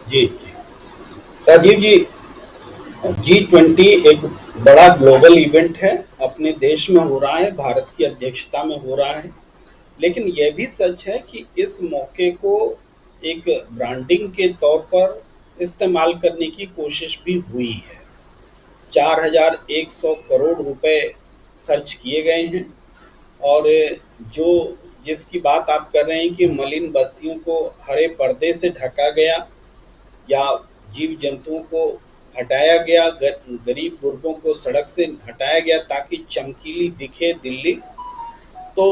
जी, जी। राजीव जी, G20 एक बड़ा global event है। अपने देश में हो रहा है, भारत की अध्यक्षता में हो रहा है। लेकिन यह भी सच है कि इस मौके को एक ब्रांडिंग के तौर पर इस्तेमाल करने की कोशिश भी हुई है। 4,100 करोड़ रुपए खर्च किए गए हैं। और जो जिसकी बात आप कर रहे हैं कि मलिन बस्तियों को हरे पर्दे से ढका गया, या जीव जंतुओं को हटाया गया, गरीब गुरबों को सड़क से हटाया गया ताकि चमकीली दिखे दिल्ली। तो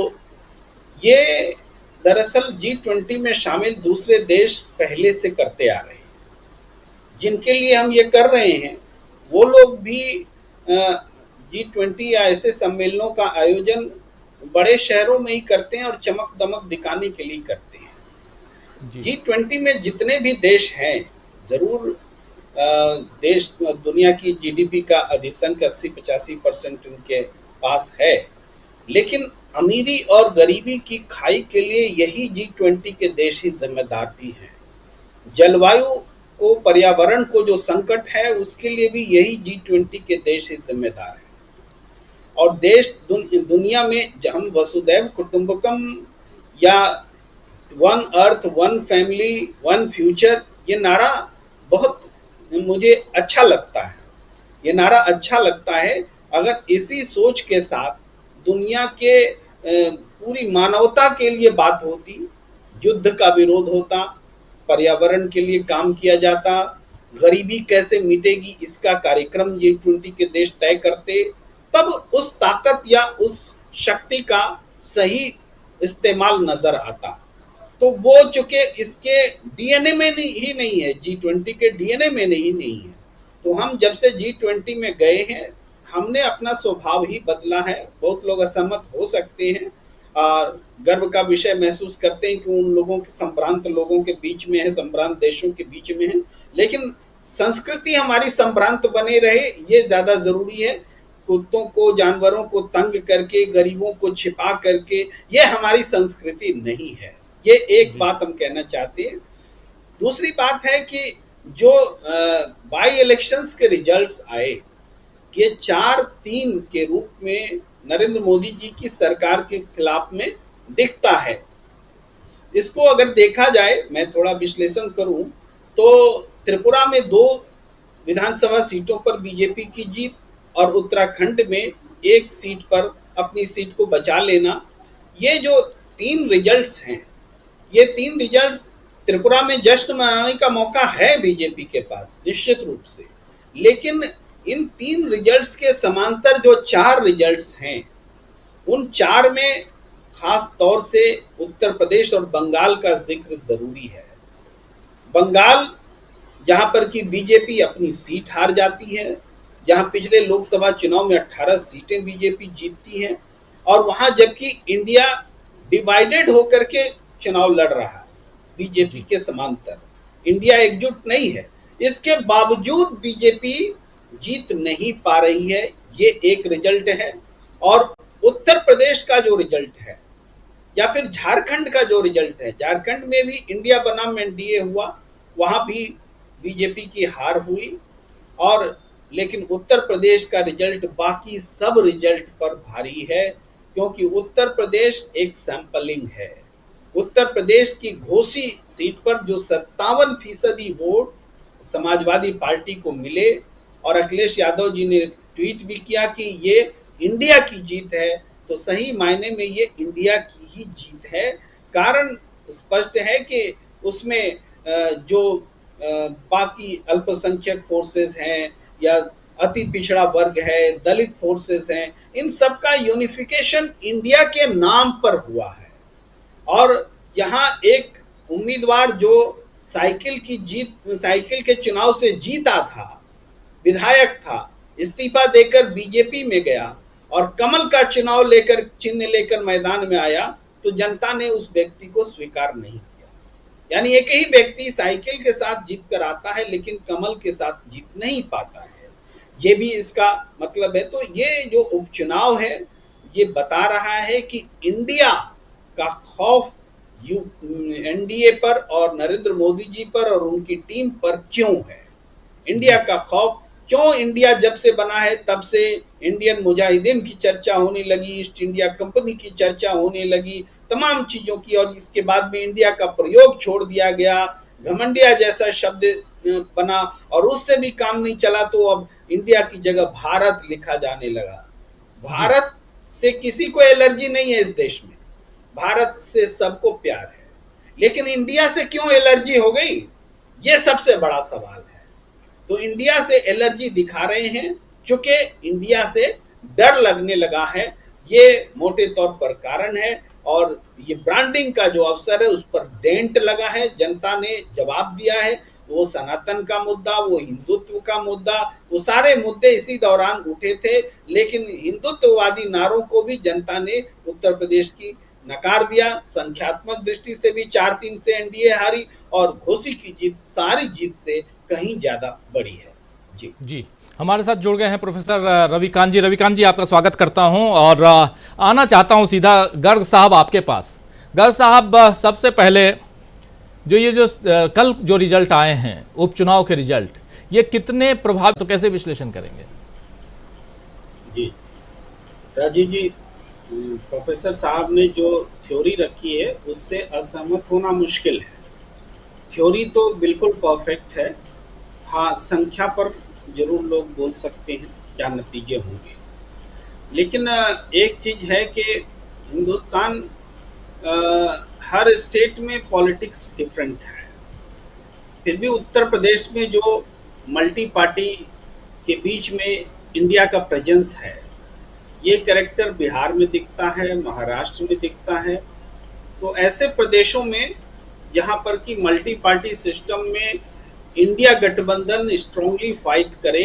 ये दरअसल G20 में शामिल दूसरे देश पहले से करते आ रहे हैं। जिनके लिए हम ये कर रहे हैं वो लोग भी G20 या ऐसे सम्मेलनों का आयोजन बड़े शहरों में ही करते हैं और चमक दमक दिखाने के लिए करते हैं। जी। G20 में जितने भी देश हैं, जरूर देश दुनिया की जीडीपी का अधिसंख्य 80-85% उनके पास है। लेकिन अमीरी और गरीबी की खाई के लिए यही G20 के देश ही जिम्मेदार भी हैं। जलवायु को, पर्यावरण को जो संकट है उसके लिए भी यही G20 के देश ही जिम्मेदार है। और देश दुनिया में हम वसुदैव कुटुंबकम या one earth one family one future, ये नारा बहुत मुझे अच्छा लगता है। ये नारा अच्छा लगता है। अगर इसी सोच के साथ दुनिया के पूरी मानवता के लिए बात होती, युद्ध का विरोध होता, पर्यावरण के लिए काम किया जाता, गरीबी कैसे मिटेगी इसका कार्यक्रम G20 के देश तय करते, तब उस ताकत या उस शक्ति का सही इस्तेमाल नजर आता। तो वो चूंकि इसके डीएनए में ही नहीं है, G20 के डीएनए में नहीं है। तो हम जब से G20 में गए हैं, हमने अपना स्वभाव ही बदला है। बहुत लोग असहमत हो सकते हैं और गर्व का विषय महसूस करते हैं कि उन लोगों के, संभ्रांत लोगों के बीच में है, संभ्रांत देशों के बीच में है। लेकिन संस्कृति हमारी संभ्रांत बने रहे, ये ज्यादा जरूरी है। कुत्तों को, जानवरों को तंग करके, गरीबों को छिपा करके, ये हमारी संस्कृति नहीं है। ये एक जी। बात हम कहना चाहते हैं। दूसरी बात है कि जो बाई इलेक्शंस के रिजल्ट्स आए, ये 4-3 के रूप में नरेंद्र मोदी जी की सरकार के खिलाफ में दिखता है। इसको अगर देखा जाए, मैं थोड़ा विश्लेषण करूं, तो त्रिपुरा में 2 विधानसभा सीटों पर बीजेपी की जीत और उत्तराखंड में एक सीट पर अपनी सीट को बचा लेना, ये जो 3 रिजल्ट्स हैं, ये 3 रिजल्ट्स त्रिपुरा में जश्न मनाने का मौका है बीजेपी के पास निश्चित रूप से। लेकिन इन 3 रिजल्ट्स के समांतर जो 4 रिजल्ट्स हैं, उन 4 में खास तौर से उत्तर प्रदेश और बंगाल का जिक्र जरूरी है। बंगाल, जहां पर कि बीजेपी अपनी सीट हार जाती है, जहां पिछले लोकसभा चुनाव में 18 सीटें बीजेपी जीतती हैं, और वहां जबकि इंडिया डिवाइडेड होकर के चुनाव लड़ रहा है बीजेपी जी। के समांतर, इंडिया एकजुट नहीं है। इसके बावजूद बीजेपी जीत नहीं पा रही है, ये एक रिजल्ट है। और उत्तर प्रदेश का जो रिजल्ट है, या फिर झारखंड का जो रिजल्ट है, झारखंड में भी इंडिया बनाम एनडीए हुआ, वहां भी बीजेपी की हार हुई। और लेकिन उत्तर प्रदेश का रिजल्ट बाकी सब रिजल्ट पर भारी है, क्योंकि उत्तर प्रदेश एक सैंपलिंग है। उत्तर प्रदेश की घोसी सीट पर जो 57% वोट समाजवादी पार्टी को मिले, और अखिलेश यादव जी ने ट्वीट भी किया कि ये इंडिया की जीत है, तो सही मायने में ये इंडिया की ही जीत है। कारण स्पष्ट है कि उसमें जो बाकी अल्पसंख्यक फोर्सेस हैं, या अति पिछड़ा वर्ग है, दलित फोर्सेस हैं, इन सब का यूनिफिकेशन इंडिया के नाम पर हुआ है। और यहाँ एक उम्मीदवार जो साइकिल के चुनाव से जीता था, विधायक था, इस्तीफा देकर बीजेपी में गया और कमल का चुनाव लेकर, चिन्ह लेकर मैदान में आया, तो जनता ने उस व्यक्ति को स्वीकार नहीं किया। यानी एक ही व्यक्ति साइकिल के साथ जीत कर आता है, लेकिन कमल के साथ जीत नहीं पाता है। ये भी इसका मतलब है। तो ये जो उपचुनाव है, ये बता रहा है कि इंडिया का खौफ एनडीए पर और नरेंद्र मोदी जी पर और उनकी टीम पर क्यों है? इंडिया का खौफ क्यों? इंडिया जब से बना है तब से इंडियन मुजाहिदीन की चर्चा होने लगी, ईस्ट इंडिया कंपनी की चर्चा होने लगी, तमाम चीजों की, और इसके बाद में इंडिया का प्रयोग छोड़ दिया गया, घमंडिया जैसा शब्द बना, और उससे भी काम नहीं चला तो अब इंडिया की जगह भारत लिखा जाने लगा। जी भारत से किसी को एलर्जी नहीं है इस देश में, भारत से सबको प्यार है, लेकिन इंडिया से क्यों एलर्जी हो गई, ये सबसे बड़ा सवाल है। तो इंडिया से एलर्जी दिखा रहे हैं, चूंकि इंडिया से डर लगने लगा है, ये मोटे तौर पर कारण है। और ये ब्रांडिंग का जो अवसर है उस पर डेंट लगा है, जनता ने जवाब दिया है। वो सनातन का मुद्दा, वो हिंदुत्व का मुद्दा, वो सारे मुद्दे इसी दौरान उठे थे, लेकिन हिंदुत्ववादी नारों को भी जनता ने उत्तर प्रदेश की नकार दिया। संख्यात्मक दृष्टि से भी 4-3 से एनडीए हारी, और घोसी की जीत सारी जीत से कहीं ज्यादा बड़ी है। जी जी हमारे साथ जुड़ गए हैं प्रोफेसर रविकांत जी। रविकांत जी, आपका स्वागत करता हूं और आना चाहता हूं सीधा गर्ग साहब आपके पास। गर्ग साहब, सबसे पहले जो कल जो रिजल्ट आए हैं उपचुनाव के रिजल्ट, ये कितने प्रभावित, तो कैसे विश्लेषण करेंगे? जी राजीव जी, प्रोफेसर साहब ने जो थ्योरी रखी है उससे असहमत होना मुश्किल है। थ्योरी तो बिल्कुल परफेक्ट है, हाँ संख्या पर जरूर लोग बोल सकते हैं क्या नतीजे होंगे, लेकिन एक चीज है कि हिंदुस्तान, हर स्टेट में पॉलिटिक्स डिफरेंट है, फिर भी उत्तर प्रदेश में जो मल्टी पार्टी के बीच में इंडिया का प्रेजेंस है, ये कैरेक्टर बिहार में दिखता है, महाराष्ट्र में दिखता है। तो ऐसे प्रदेशों में यहाँ पर कि मल्टी पार्टी सिस्टम में इंडिया गठबंधन स्ट्रांगली फाइट करे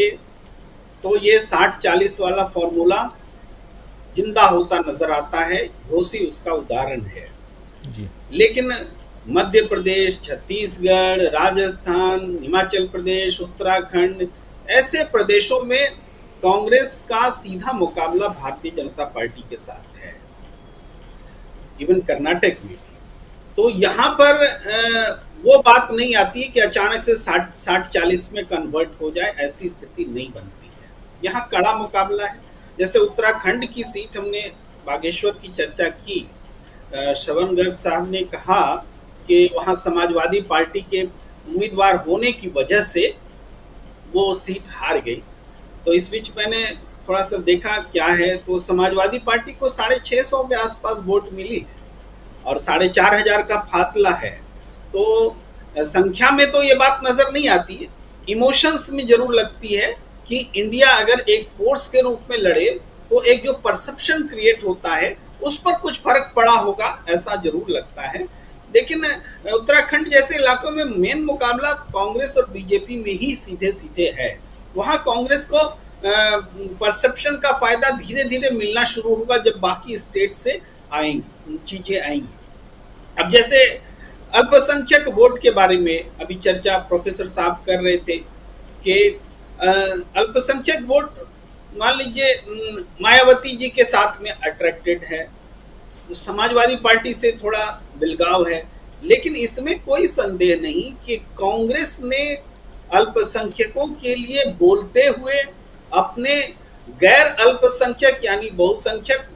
तो ये 60-40 वाला फॉर्मूला जिंदा होता नजर आता है। घोसी उसका उदाहरण है। जी लेकिन मध्य प्रदेश, छत्तीसगढ़, राजस्थान, हिमाचल प्रदेश, उत्तराखंड, ऐसे प्रदेशों में कांग्रेस का सीधा मुकाबला भारतीय जनता पार्टी के साथ है, इवन कर्नाटक में भी। तो यहाँ पर वो बात नहीं आती है कि अचानक से 60-40 में कन्वर्ट हो जाए, ऐसी स्थिति नहीं बनती है। यहाँ कड़ा मुकाबला है। जैसे उत्तराखंड की सीट हमने बागेश्वर की चर्चा की, श्रवण गर्ग साहब ने कहा कि वहाँ समाजवादी पार्टी के उम्मीदवार होने की वजह से वो सीट हार गई। तो इस बीच मैंने थोड़ा सा देखा क्या है, तो समाजवादी पार्टी को 650 के आसपास वोट मिली है और 4,500 का फासला है। तो संख्या में तो ये बात नजर नहीं आती है, इमोशंस में जरूर लगती है कि इंडिया अगर एक फोर्स के रूप में लड़े तो एक जो परसेप्शन क्रिएट होता है उस पर कुछ फर्क पड़ा होगा, ऐसा जरूर लगता है। लेकिन उत्तराखंड जैसे इलाकों में मेन मुकाबला कांग्रेस और बीजेपी में ही सीधे सीधे है। वहां कांग्रेस को परसेप्शन का फायदा धीरे धीरे मिलना शुरू होगा जब बाकी स्टेट से आएंगी चीजें आएंगी। अब जैसे अल्पसंख्यक वोट के बारे में अभी चर्चा प्रोफेसर साहब कर रहे थे कि अल्पसंख्यक वोट मान लीजिए मायावती जी के साथ में अट्रैक्टेड है, समाजवादी पार्टी से थोड़ा बिलगाव है, लेकिन इसमें कोई संदेह नहीं कि कांग्रेस ने अल्पसंख्यकों के लिए बोलते हुए अपने गैर अल्पसंख्यक यानी बहुसंख्यक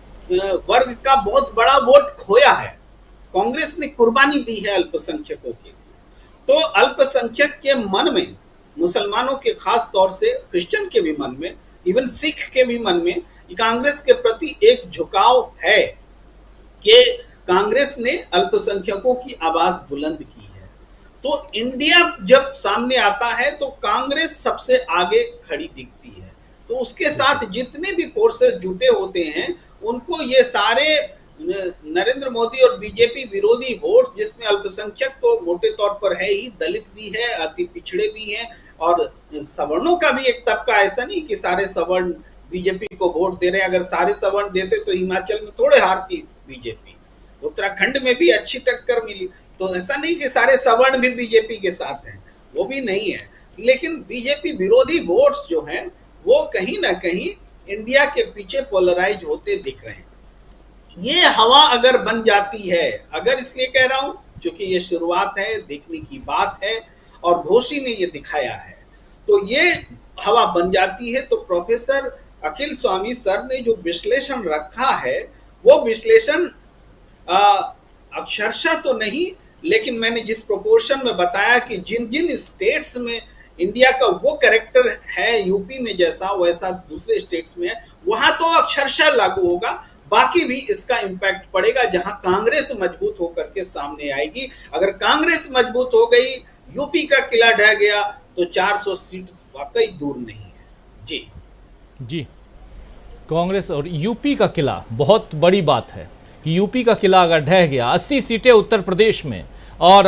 वर्ग का बहुत बड़ा वोट खोया है। कांग्रेस ने कुर्बानी दी है अल्पसंख्यकों के लिए। तो अल्पसंख्यक के मन में, मुसलमानों के खास तौर से, क्रिश्चियन के भी मन में, इवन सिख के भी मन में कांग्रेस के प्रति एक झुकाव है कि कांग्रेस ने अल्पसंख्यकों की आवाज बुलंद की है। तो इंडिया जब सामने आता है तो कांग्रेस सबसे आगे खड़ी दिखती है। तो उसके साथ जितने भी फोर्सेस जुटे होते हैं उनको ये सारे नरेंद्र मोदी और बीजेपी विरोधी वोट, जिसमें अल्पसंख्यक तो मोटे तौर पर है ही, दलित भी है, अति पिछड़े भी हैं, और सवर्णों का भी एक तबका, ऐसा नहीं कि सारे सवर्ण बीजेपी को वोट दे रहे हैं। अगर सारे सवर्ण देते तो हिमाचल में थोड़े हारती बीजेपी, उत्तराखंड में भी अच्छी टक्कर मिली। तो ऐसा नहीं कि सारे सवर्ण भी बीजेपी के साथ हैं, वो भी नहीं है। लेकिन बीजेपी विरोधी वोट्स जो हैं वो कहीं ना कहीं इंडिया के पीछे पोलराइज होते दिख रहे हैं। ये हवा अगर बन जाती है, अगर इसलिए कह रहा हूं क्योंकि ये शुरुआत है, देखने की बात है और घोषी ने ये दिखाया है, तो ये हवा बन जाती है तो प्रोफेसर अखिल स्वामी सर ने जो विश्लेषण रखा है वो विश्लेषण अक्षरशः तो नहीं, लेकिन मैंने जिस प्रोपोर्शन में बताया कि जिन जिन स्टेट्स में इंडिया का वो कैरेक्टर है, यूपी में जैसा वैसा दूसरे स्टेट्स में है, वहां तो अक्षरशः लागू होगा, बाकी भी इसका इम्पैक्ट पड़ेगा जहां कांग्रेस मजबूत होकर के सामने आएगी। अगर कांग्रेस मजबूत हो गई, यूपी का किला ढह गया, तो 400 सीट वाकई दूर नहीं है। जी जी, कांग्रेस और यूपी का किला बहुत बड़ी बात है कि यूपी का किला अगर ढह गया, 80 सीटें उत्तर प्रदेश में, और